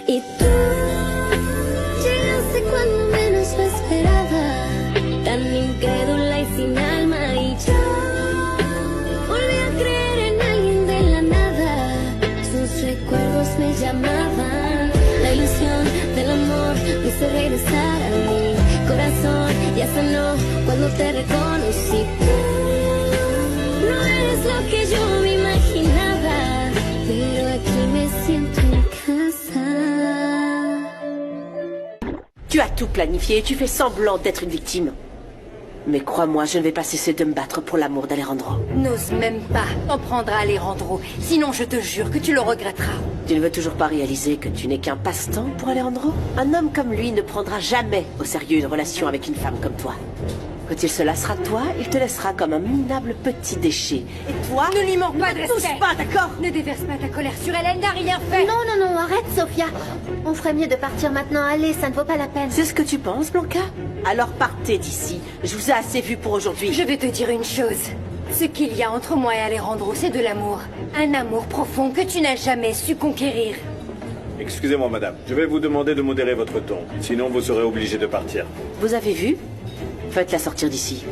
Y tú llegaste cuando menos lo esperaba, tan incrédula y sin alma, y yo volví a creer en alguien de la nada. Sus recuerdos me llamaban, la ilusión del amor me hizo regresar a mi corazón. Ya sanó cuando te reconocí. Tú no eres lo que yo me imaginaba, pero aquí me siento en casa. Tu as tout planifié et tu fais semblant d'être une victime. Mais crois-moi, je ne vais pas cesser de me battre pour l'amour d'Alejandro. N'ose même pas t'en prendre à Alejandro, sinon je te jure que tu le regretteras. Tu ne veux toujours pas réaliser que tu n'es qu'un passe-temps pour Alejandro? Un homme comme lui ne prendra jamais au sérieux une relation avec une femme comme toi. Quand il se lassera de toi, il te laissera comme un minable petit déchet. Et toi, Ne lui manque pas de ne touche respect. pas, d'accord? Ne déverse pas ta colère sur elle, elle n'a rien fait. Non, non, non, arrête, Sophia. On ferait mieux de partir maintenant. Allez, ça ne vaut pas la peine. C'est ce que tu penses, Blanca? Alors partez d'ici. Je vous ai assez vu pour aujourd'hui. Je vais te dire une chose. Ce qu'il y a entre moi et Alejandro, c'est de l'amour. Un amour profond que tu n'as jamais su conquérir. Excusez-moi, madame. Je vais vous demander de modérer votre ton. Sinon, vous serez obligé de partir. Vous avez vu? Faites-la sortir d'ici.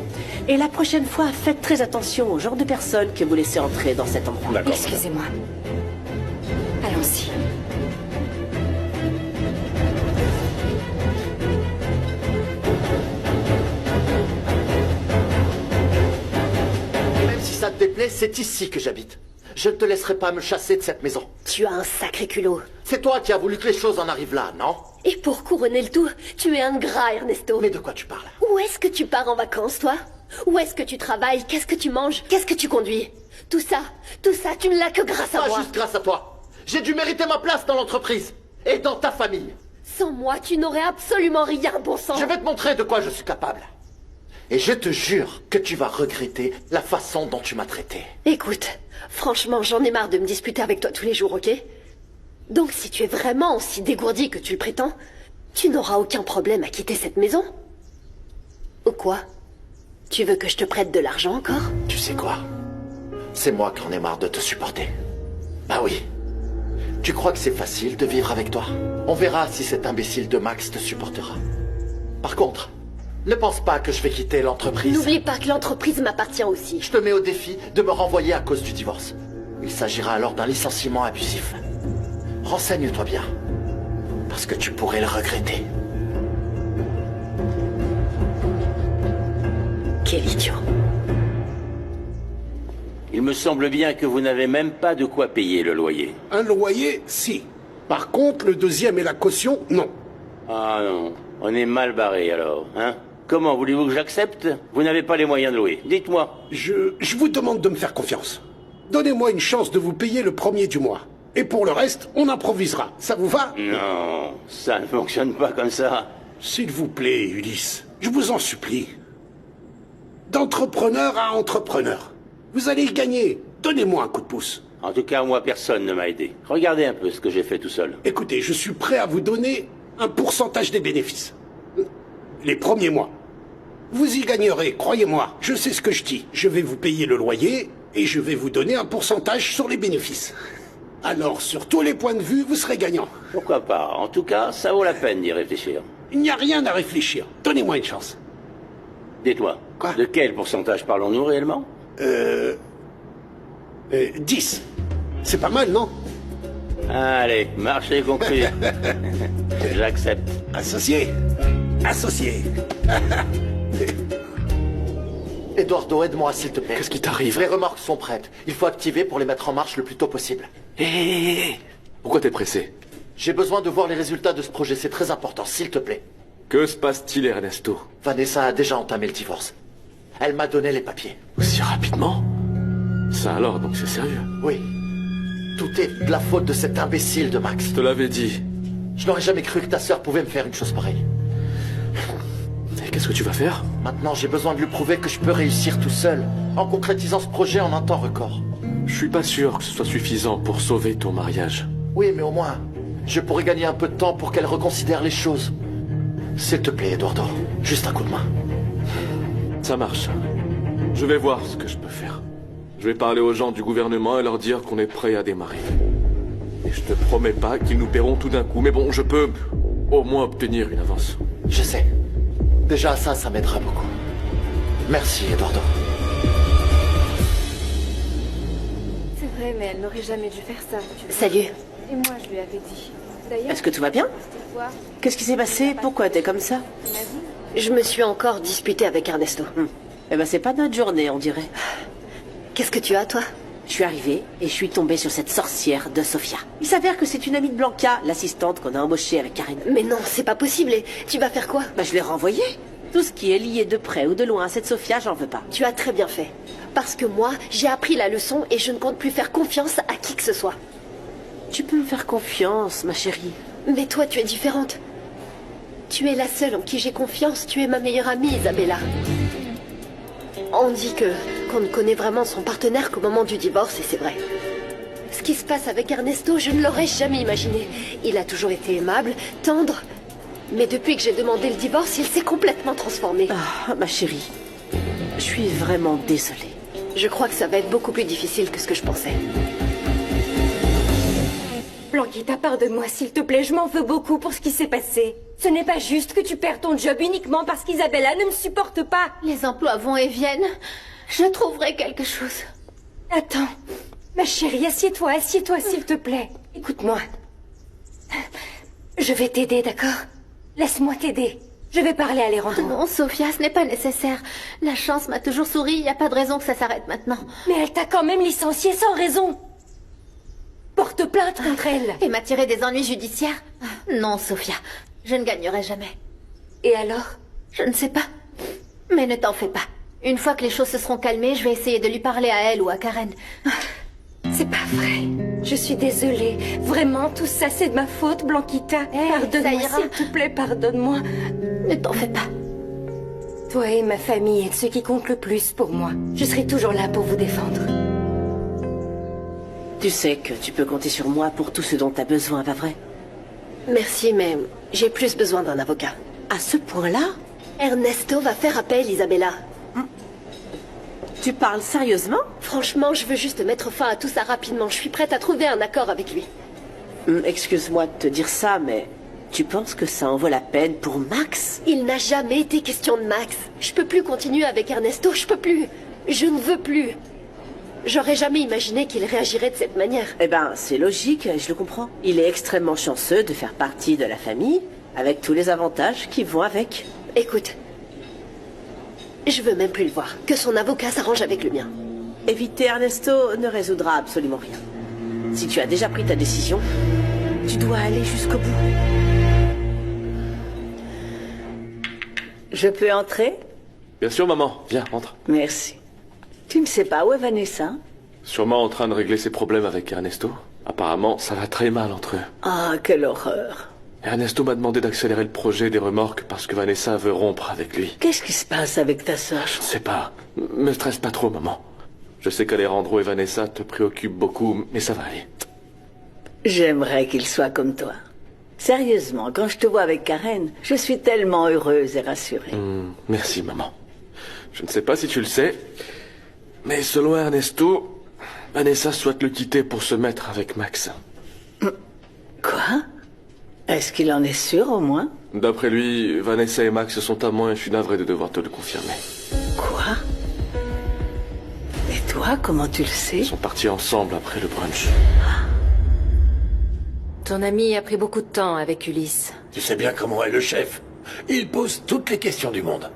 Et la prochaine fois, faites très attention au genre de personnes que vous laissez entrer dans cet endroit. D'accord. Excusez-moi. Allons-y. Même si ça te déplaît, c'est ici que j'habite. Je ne te laisserai pas me chasser de cette maison. Tu as un sacré culot. C'est toi qui as voulu que les choses en arrivent là, non? Et pour couronner le tout, tu es un gras, Ernesto. Mais de quoi tu parles? Où est-ce que tu pars en vacances, toi? Où est-ce que tu travailles? Qu'est-ce que tu manges? Qu'est-ce que tu conduis? Tout ça, tu ne l'as que grâce à Pas moi. juste grâce à toi. J'ai dû mériter ma place dans l'entreprise. Et dans ta famille. Sans moi, tu n'aurais absolument rien, bon sang. Je vais te montrer de quoi je suis capable. Et je te jure que tu vas regretter la façon dont tu m'as traité. Écoute, franchement, j'en ai marre de me disputer avec toi tous les jours, ok? Donc si tu es vraiment aussi dégourdi que tu le prétends, tu n'auras aucun problème à quitter cette maison. Ou quoi? Tu veux que je te prête de l'argent encore? Tu sais quoi? C'est moi qui en ai marre de te supporter. Bah oui. Tu crois que c'est facile de vivre avec toi? On verra si cet imbécile de Max te supportera. Par contre, ne pense pas que je vais quitter l'entreprise. N'oublie pas que l'entreprise m'appartient aussi. Je te mets au défi de me renvoyer à cause du divorce. Il s'agira alors d'un licenciement abusif. Renseigne-toi bien, parce que tu pourrais le regretter. Quel idiot. Il me semble bien que vous n'avez même pas de quoi payer le loyer. Un loyer, si. Par contre, le deuxième et la caution, non. Ah non, on est mal barré alors, hein? Comment voulez-vous que j'accepte? Vous n'avez pas les moyens de louer. Dites-moi. Je vous demande de me faire confiance. Donnez-moi une chance de vous payer le premier du mois. Et pour le reste, on improvisera. Ça vous va? Non, ça ne fonctionne pas comme ça. S'il vous plaît, Ulysse, je vous en supplie. D'entrepreneur à entrepreneur. Vous allez y gagner. Donnez-moi un coup de pouce. En tout cas, moi, personne ne m'a aidé. Regardez un peu ce que j'ai fait tout seul. Écoutez, je suis prêt à vous donner un pourcentage des bénéfices. Les premiers mois. Vous y gagnerez, croyez-moi. Je sais ce que je dis. Je vais vous payer le loyer et je vais vous donner un pourcentage sur les bénéfices. Alors, sur tous les points de vue, vous serez gagnant. Pourquoi pas? En tout cas, ça vaut la peine d'y réfléchir. Il n'y a rien à réfléchir. Donnez-moi une chance. Dites-moi, Quoi? de quel pourcentage parlons-nous réellement? 10. C'est pas mal, non? Allez, marché conclu. J'accepte. Associé. Associé. Eduardo, aide-moi s'il te plaît. Qu'est-ce qui t'arrive? Les remorques sont prêtes. Il faut activer pour les mettre en marche le plus tôt possible. Hé, pourquoi t'es pressé? J'ai besoin de voir les résultats de ce projet, c'est très important, s'il te plaît. Que se passe-t-il, Ernesto? Vanessa a déjà entamé le divorce. Elle m'a donné les papiers. Aussi rapidement? Ça alors, donc c'est sérieux? Oui. Tout est de la faute de cet imbécile de Max. Je te l'avais dit. Je n'aurais jamais cru que ta sœur pouvait me faire une chose pareille. Et qu'est-ce que tu vas faire? Maintenant, j'ai besoin de lui prouver que je peux réussir tout seul, en concrétisant ce projet en un temps record. Je suis pas sûr que ce soit suffisant pour sauver ton mariage. Oui, mais au moins, je pourrais gagner un peu de temps pour qu'elle reconsidère les choses. S'il te plaît, Eduardo, juste un coup de main. Ça marche. Je vais voir ce que je peux faire. Je vais parler aux gens du gouvernement et leur dire qu'on est prêt à démarrer. Et je te promets pas qu'ils nous paieront tout d'un coup, mais bon, je peux au moins obtenir une avance. Je sais. Déjà, ça m'aidera beaucoup. Merci, Eduardo. C'est vrai, mais elle n'aurait jamais dû faire ça. tu vois. Salut. Et moi, je lui avais dit. D'ailleurs, Est-ce que tout va bien? c'était quoi? Qu'est-ce qui s'est passé? Pourquoi t'es comme ça? Je me suis encore disputée avec Ernesto. Eh ben c'est pas notre journée, on dirait. Qu'est-ce que tu as, toi? Je suis arrivée et je suis tombée sur cette sorcière de Sofia. Il s'avère que c'est une amie de Blanca, l'assistante qu'on a embauchée avec Karen. Mais non, c'est pas possible. Et tu vas faire quoi? Bah je l'ai renvoyée. Tout ce qui est lié de près ou de loin à cette Sofia, j'en veux pas. Tu as très bien fait. Parce que moi, j'ai appris la leçon et je ne compte plus faire confiance à qui que ce soit. Tu peux me faire confiance, ma chérie. Mais toi, tu es différente. Tu es la seule en qui j'ai confiance. Tu es ma meilleure amie, Isabella. On dit qu'on ne connaît vraiment son partenaire qu'au moment du divorce, et c'est vrai. Ce qui se passe avec Ernesto, je ne l'aurais jamais imaginé. Il a toujours été aimable, tendre. Mais depuis que j'ai demandé le divorce, il s'est complètement transformé. Ah, ma chérie, je suis vraiment désolée. Je crois que ça va être beaucoup plus difficile que ce que je pensais. Blanquita, pardonne-moi, s'il te plaît, je m'en veux beaucoup pour ce qui s'est passé. Ce n'est pas juste que tu perds ton job uniquement parce qu'Isabella ne me supporte pas. Les emplois vont et viennent. Je trouverai quelque chose. Attends, ma chérie, assieds-toi, s'il te plaît. Écoute-moi. Je vais t'aider, d'accord? Laisse-moi t'aider. Je vais parler à Alejandro. Non, Sofia, ce n'est pas nécessaire. La chance m'a toujours souri, il n'y a pas de raison que ça s'arrête maintenant. Mais elle t'a quand même licencié sans raison. Porte plainte contre elle. Et m'a tiré des ennuis judiciaires? Non, Sofia, je ne gagnerai jamais. Et alors? Je ne sais pas. Mais ne t'en fais pas. Une fois que les choses se seront calmées, je vais essayer de lui parler à elle ou à Karen. C'est pas vrai. Je suis désolée. Vraiment, tout ça, c'est de ma faute, Blanquita. Ça Pardonne-moi, ira. s'il te plaît, pardonne-moi. Ne t'en fais pas. Toi et ma famille êtes ce qui compte le plus pour moi. Je serai toujours là pour vous défendre. Tu sais que tu peux compter sur moi pour tout ce dont t'as besoin, pas vrai? Merci, mais j'ai plus besoin d'un avocat. À ce point-là? Ernesto va faire appel, Isabella. Tu parles sérieusement? Franchement, je veux juste mettre fin à tout ça rapidement. Je suis prête à trouver un accord avec lui. Excuse-moi de te dire ça, mais tu penses que ça en vaut la peine pour Max? Il n'a jamais été question de Max. Je peux plus continuer avec Ernesto, je peux plus. Je ne veux plus. J'aurais jamais imaginé qu'il réagirait de cette manière. Eh ben, c'est logique, je le comprends. Il est extrêmement chanceux de faire partie de la famille, avec tous les avantages qui vont avec. Écoute, je veux même plus le voir. Que son avocat s'arrange avec le mien. Éviter Ernesto ne résoudra absolument rien. Si tu as déjà pris ta décision, tu dois aller jusqu'au bout. Je peux entrer? Bien sûr, maman. Viens, entre. Merci. Tu ne sais pas où est Vanessa? Sûrement en train de régler ses problèmes avec Ernesto. Apparemment, ça va très mal entre eux. Ah, quelle horreur. Ernesto m'a demandé d'accélérer le projet des remorques parce que Vanessa veut rompre avec lui. Qu'est-ce qui se passe avec ta sœur? Je ne sais pas. Me stresse pas trop, maman. Je sais qu'Alejandro et Vanessa te préoccupent beaucoup, mais ça va aller. J'aimerais qu'il soit comme toi. Sérieusement, quand je te vois avec Karen, je suis tellement heureuse et rassurée. Merci, maman. Je ne sais pas si tu le sais, mais selon Ernesto, Vanessa souhaite le quitter pour se mettre avec Max. Quoi? Est-ce qu'il en est sûr, au moins? D'après lui, Vanessa et Max sont amants et je suis navré de devoir te le confirmer. Quoi? Et toi, comment tu le sais? Ils sont partis ensemble après le brunch. Ton ami a pris beaucoup de temps avec Ulysse. Tu sais bien comment est le chef. Il pose toutes les questions du monde.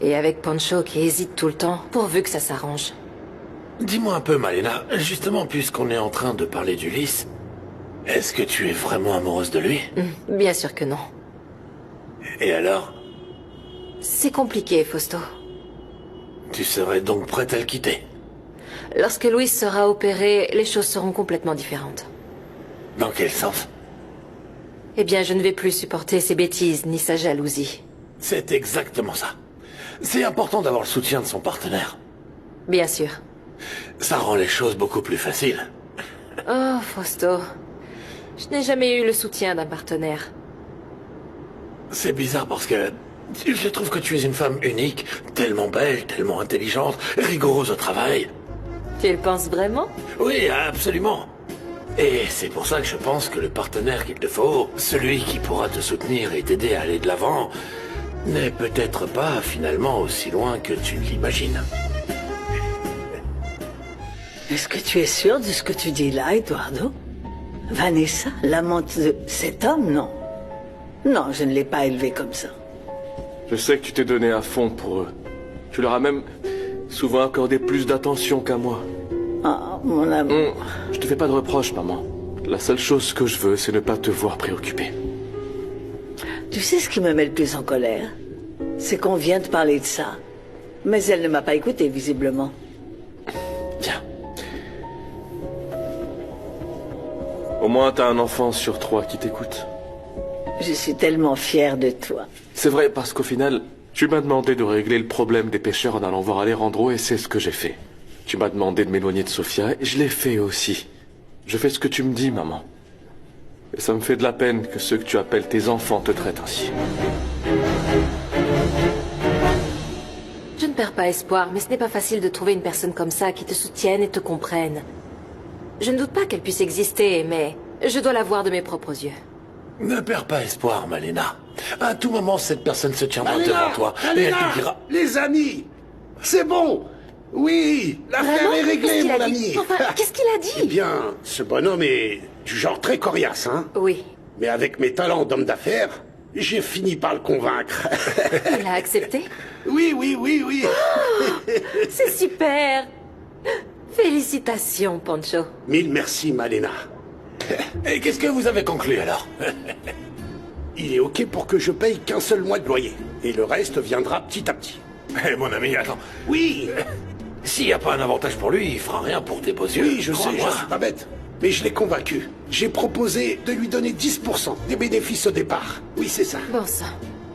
Et avec Pancho qui hésite tout le temps, pourvu que ça s'arrange. Dis-moi un peu, Malena, justement, puisqu'on est en train de parler d'Ulysse, est-ce que tu es vraiment amoureuse de lui? Bien sûr que non. Et alors? C'est compliqué, Fausto. Tu serais donc prête à le quitter? Lorsque Louis sera opéré, les choses seront complètement différentes. Dans quel sens? Eh bien, je ne vais plus supporter ses bêtises ni sa jalousie. C'est exactement ça. C'est important d'avoir le soutien de son partenaire. Bien sûr. Ça rend les choses beaucoup plus faciles. Oh, Fausto. Je n'ai jamais eu le soutien d'un partenaire. C'est bizarre parce que je trouve que tu es une femme unique, tellement belle, tellement intelligente, rigoureuse au travail. Tu le penses vraiment? Oui, absolument. Et c'est pour ça que je pense que le partenaire qu'il te faut, celui qui pourra te soutenir et t'aider à aller de l'avant, n'est peut-être pas finalement aussi loin que tu l'imagines. Est-ce que tu es sûr de ce que tu dis là, Eduardo? Vanessa, l'amante de cet homme, non? Non, je ne l'ai pas élevée comme ça. Je sais que tu t'es donné à fond pour eux. Tu leur as même souvent accordé plus d'attention qu'à moi. Ah, mon amour. Je te fais pas de reproches, maman. La seule chose que je veux, c'est ne pas te voir préoccupée. Tu sais ce qui me met le plus en colère? C'est qu'on vient de parler de ça. Mais elle ne m'a pas écouté, visiblement. Tiens. Au moins, t'as un enfant sur 3 qui t'écoute. Je suis tellement fière de toi. C'est vrai, parce qu'au final, tu m'as demandé de régler le problème des pêcheurs en allant voir Alejandro, et c'est ce que j'ai fait. Tu m'as demandé de m'éloigner de Sofia, et je l'ai fait aussi. Je fais ce que tu me dis, maman. Et ça me fait de la peine que ceux que tu appelles tes enfants te traitent ainsi. Je ne perds pas espoir, mais ce n'est pas facile de trouver une personne comme ça qui te soutienne et te comprenne. Je ne doute pas qu'elle puisse exister, mais je dois la voir de mes propres yeux. Ne perds pas espoir, Malena. À tout moment, cette personne se tiendra devant toi et elle Malena, te dira... les amis, c'est bon. Oui, l'affaire est réglée, mon ami. Enfin, qu'est-ce qu'il a dit? Eh bien, ce bonhomme est du genre très coriace, hein? Oui. Mais avec mes talents d'homme d'affaires, j'ai fini par le convaincre. Il a accepté? Oui. Oh, c'est super. Félicitations, Pancho. Mille merci, Malena. Et qu'est-ce que vous avez conclu, alors? Il est OK pour que je paye qu'un seul mois de loyer. Et le reste viendra petit à petit. Eh, mon ami, attends. Oui. S'il n'y a pas un avantage pour lui, il fera rien pour tes beaux yeux. Oui, je sais, crois-moi. je suis pas bête. Mais je l'ai convaincu. J'ai proposé de lui donner 10% des bénéfices au départ. Oui, c'est ça. Bon sang.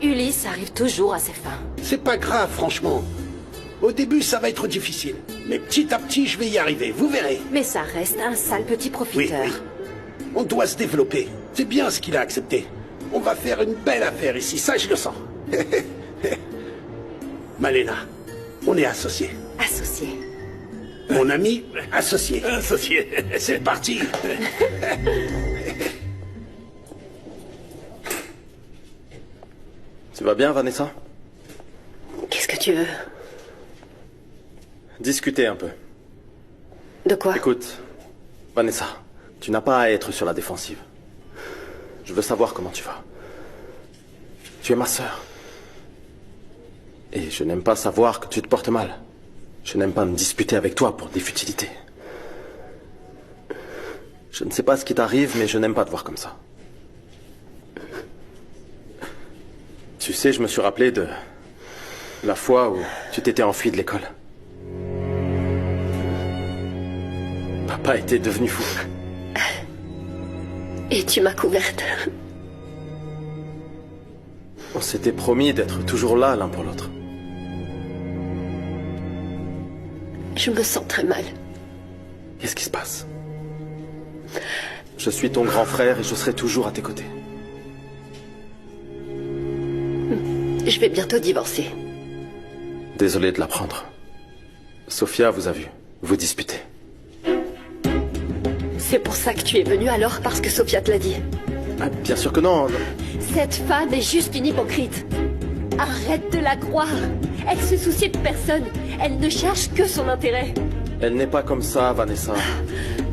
Ulysse arrive toujours à ses fins. C'est pas grave, franchement. Au début, ça va être difficile. Mais petit à petit, je vais y arriver. Vous verrez. Mais ça reste un sale petit Oui, profiteur. oui. On doit se développer. C'est bien ce qu'il a accepté. On va faire une belle affaire ici, ça je le sens. Malena, on est associés. Associé. Mon ami, associé. Associé. C'est parti. Tu vas bien, Vanessa? Qu'est-ce que tu veux? Discuter un peu. De quoi? Écoute, Vanessa, tu n'as pas à être sur la défensive. Je veux savoir comment tu vas. Tu es ma sœur. Et je n'aime pas savoir que tu te portes mal. Je n'aime pas me disputer avec toi pour des futilités. Je ne sais pas ce qui t'arrive, mais je n'aime pas te voir comme ça. Tu sais, je me suis rappelé de la fois où tu t'étais enfui de l'école. Papa était devenu fou. Et tu m'as couverte. On s'était promis d'être toujours là l'un pour l'autre. Je me sens très mal. Qu'est-ce qui se passe? Je suis ton grand frère et je serai toujours à tes côtés. Je vais bientôt divorcer. Désolé de l'apprendre. Sofia vous a vu. Vous disputez. C'est pour ça que tu es venu alors, parce que Sofia te l'a dit. Ah, bien sûr que non. Cette femme est juste une hypocrite. Arrête de la croire. Elle se soucie de personne. Elle ne cherche que son intérêt. Elle n'est pas comme ça, Vanessa.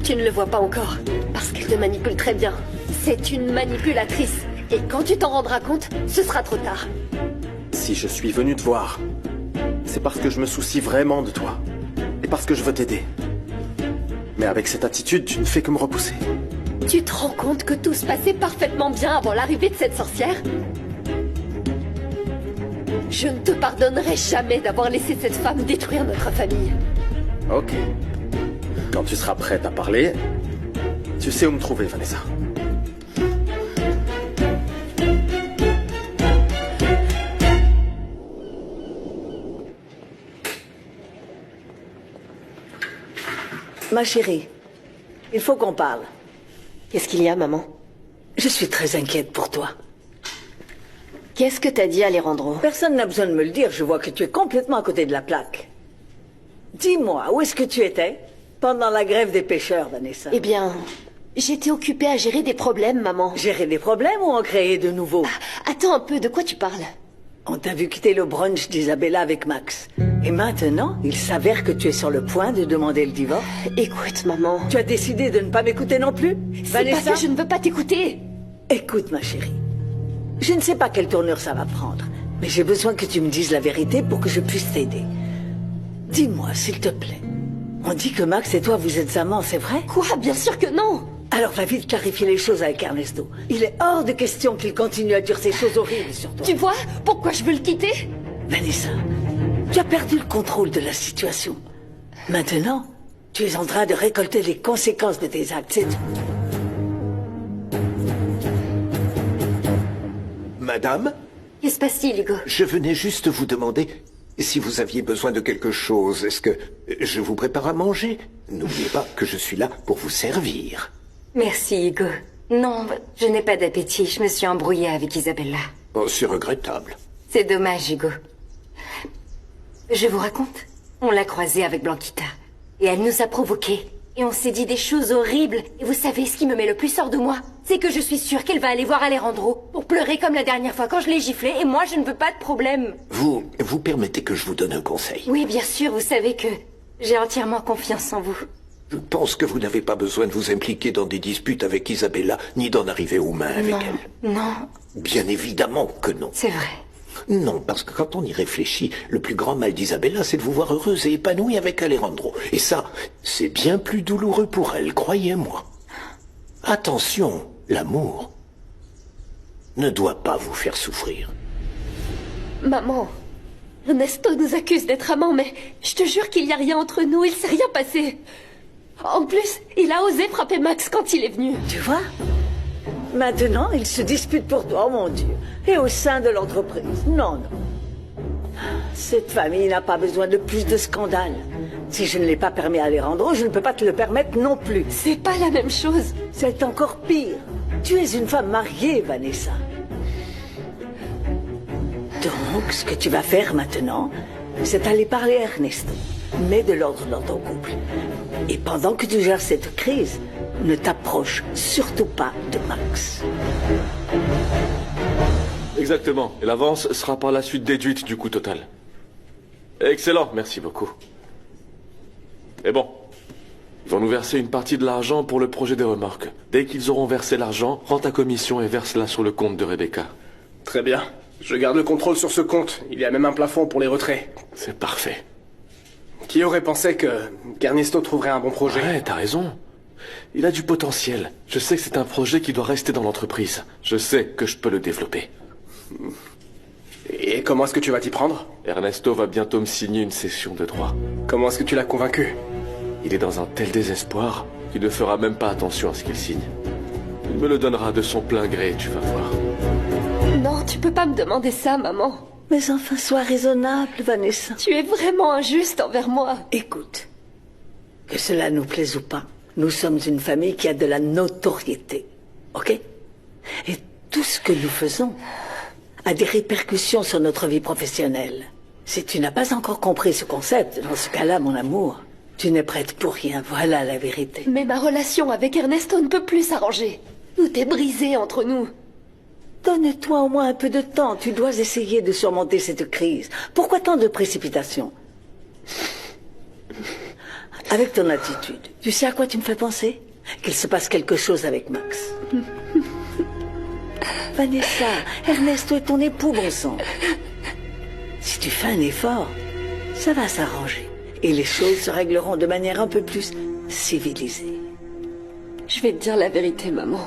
Tu ne le vois pas encore, parce qu'elle te manipule très bien. C'est une manipulatrice. Et quand tu t'en rendras compte, ce sera trop tard. Si je suis venu te voir, c'est parce que je me soucie vraiment de toi. Et parce que je veux t'aider. Mais avec cette attitude, tu ne fais que me repousser. Tu te rends compte que tout se passait parfaitement bien avant l'arrivée de cette sorcière? Je ne te pardonnerai jamais d'avoir laissé cette femme détruire notre famille. Ok. Quand tu seras prête à parler, tu sais où me trouver, Vanessa. Ma chérie, il faut qu'on parle. Qu'est-ce qu'il y a, maman? Je suis très inquiète pour toi. Qu'est-ce que t'as dit, Alejandro? Personne n'a besoin de me le dire, je vois que tu es complètement à côté de la plaque. Dis-moi, où est-ce que tu étais pendant la grève des pêcheurs, Vanessa? Eh bien, J'étais occupée à gérer des problèmes, maman. Gérer des problèmes ou en créer de nouveaux? Attends un peu, de quoi tu parles? On t'a vu quitter le brunch d'Isabella avec Max. Et maintenant, il s'avère que tu es sur le point de demander le divorce. Écoute, maman. Tu as décidé de ne pas m'écouter non plus? C'est parce que je ne veux pas t'écouter. Écoute, ma chérie. Je ne sais pas quelle tournure ça va prendre, mais j'ai besoin que tu me dises la vérité pour que je puisse t'aider. Dis-moi, s'il te plaît. On dit que Max et toi, vous êtes amants, c'est vrai? Quoi? Bien sûr que non. Alors va vite clarifier les choses avec Ernesto. Il est hors de question qu'il continue à dire ces choses horribles sur toi. Tu vois pourquoi je veux le quitter? Vanessa, tu as perdu le contrôle de la situation. Maintenant, tu es en train de récolter les conséquences de tes actes, c'est tout. Madame? Qu'est-ce qui se passe-t-il, Hugo? Je venais juste vous demander si vous aviez besoin de quelque chose. Est-ce que je vous prépare à manger? N'oubliez pas que je suis là pour vous servir. Merci, Hugo. Non, je n'ai pas d'appétit. Je me suis embrouillée avec Isabella. Oh, c'est regrettable. C'est dommage, Hugo. Je vous raconte. On l'a croisée avec Blanquita. Et elle nous a provoqués. Et on s'est dit des choses horribles. Et vous savez ce qui me met le plus hors de moi? C'est que je suis sûre qu'elle va aller voir Alejandro pour pleurer comme la dernière fois quand je l'ai giflé. Et moi, je ne veux pas de problème. Vous permettez que je vous donne un conseil? Oui, bien sûr, vous savez que j'ai entièrement confiance en vous. Je pense que vous n'avez pas besoin de vous impliquer dans des disputes avec Isabella, ni d'en arriver aux mains avec elle. Non. Bien évidemment que non. C'est vrai. Non, parce que quand on y réfléchit, le plus grand mal d'Isabella, c'est de vous voir heureuse et épanouie avec Alejandro. Et ça, c'est bien plus douloureux pour elle, croyez-moi. Attention, l'amour ne doit pas vous faire souffrir. Maman, Ernesto nous accuse d'être amants, mais je te jure qu'il n'y a rien entre nous, il s'est rien passé. En plus, il a osé frapper Max quand il est venu. Tu vois? Maintenant, ils se disputent pour toi, oh mon Dieu. Et au sein de l'entreprise. Non, non. Cette famille n'a pas besoin de plus de scandales. Si je ne l'ai pas permis à Alejandro, je ne peux pas te le permettre non plus. C'est pas la même chose. C'est encore pire. Tu es une femme mariée, Vanessa. Donc, ce que tu vas faire maintenant, c'est aller parler à Ernesto. Mets de l'ordre dans ton couple. Et pendant que tu gères cette crise, ne t'approche surtout pas de Max. Exactement. Et l'avance sera par la suite déduite du coût total. Excellent, merci beaucoup. Et bon, ils vont nous verser une partie de l'argent pour le projet des remorques. Dès qu'ils auront versé l'argent, rends ta commission et verse-la sur le compte de Rebecca. Très bien. Je garde le contrôle sur ce compte. Il y a même un plafond pour les retraits. C'est parfait. Qui aurait pensé qu'Ernesto trouverait un bon projet? Ouais, t'as raison. Il a du potentiel. Je sais que c'est un projet qui doit rester dans l'entreprise. Je sais que je peux le développer. Et comment est-ce que tu vas t'y prendre? Ernesto va bientôt me signer une cession de droit. Comment est-ce que tu l'as convaincu? Il est dans un tel désespoir qu'il ne fera même pas attention à ce qu'il signe. Il me le donnera de son plein gré, tu vas voir. Non, tu peux pas me demander ça, maman. Mais enfin, sois raisonnable, Vanessa. Tu es vraiment injuste envers moi. Écoute, que cela nous plaise ou pas, nous sommes une famille qui a de la notoriété, ok? Et tout ce que nous faisons a des répercussions sur notre vie professionnelle. Si tu n'as pas encore compris ce concept, dans ce cas-là, mon amour, tu n'es prête pour rien, voilà la vérité. Mais ma relation avec Ernesto ne peut plus s'arranger. Tout est brisé entre nous. Donne-toi au moins un peu de temps, tu dois essayer de surmonter cette crise. Pourquoi tant de précipitation? Avec ton attitude, tu sais à quoi tu me fais penser? Qu'il se passe quelque chose avec Max. Vanessa, Ernesto est ton époux, bon sang. Si tu fais un effort, ça va s'arranger. Et les choses se régleront de manière un peu plus civilisée. Je vais te dire la vérité, maman.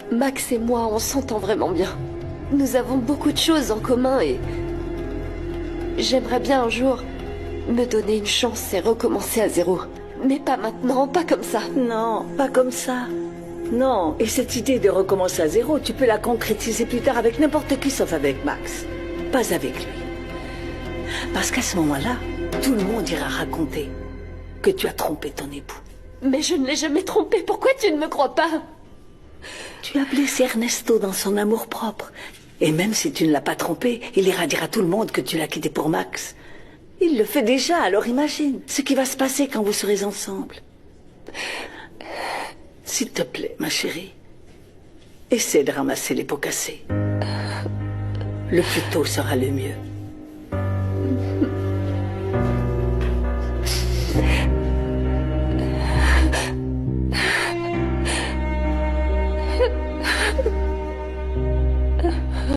Max et moi, on s'entend vraiment bien. Nous avons beaucoup de choses en commun et... J'aimerais bien un jour me donner une chance et recommencer à zéro. Mais pas maintenant, pas comme ça. Non, pas comme ça. Non, et cette idée de recommencer à zéro, tu peux la concrétiser plus tard avec n'importe qui sauf avec Max. Pas avec lui. Parce qu'à ce moment-là, tout le monde ira raconter que tu as trompé ton époux. Mais je ne l'ai jamais trompé, pourquoi tu ne me crois pas? Tu as blessé Ernesto dans son amour-propre. Et même si tu ne l'as pas trompé, il ira dire à tout le monde que tu l'as quitté pour Max. Il le fait déjà, alors imagine ce qui va se passer quand vous serez ensemble. S'il te plaît, ma chérie, essaie de ramasser les pots cassés. Le plus tôt sera le mieux.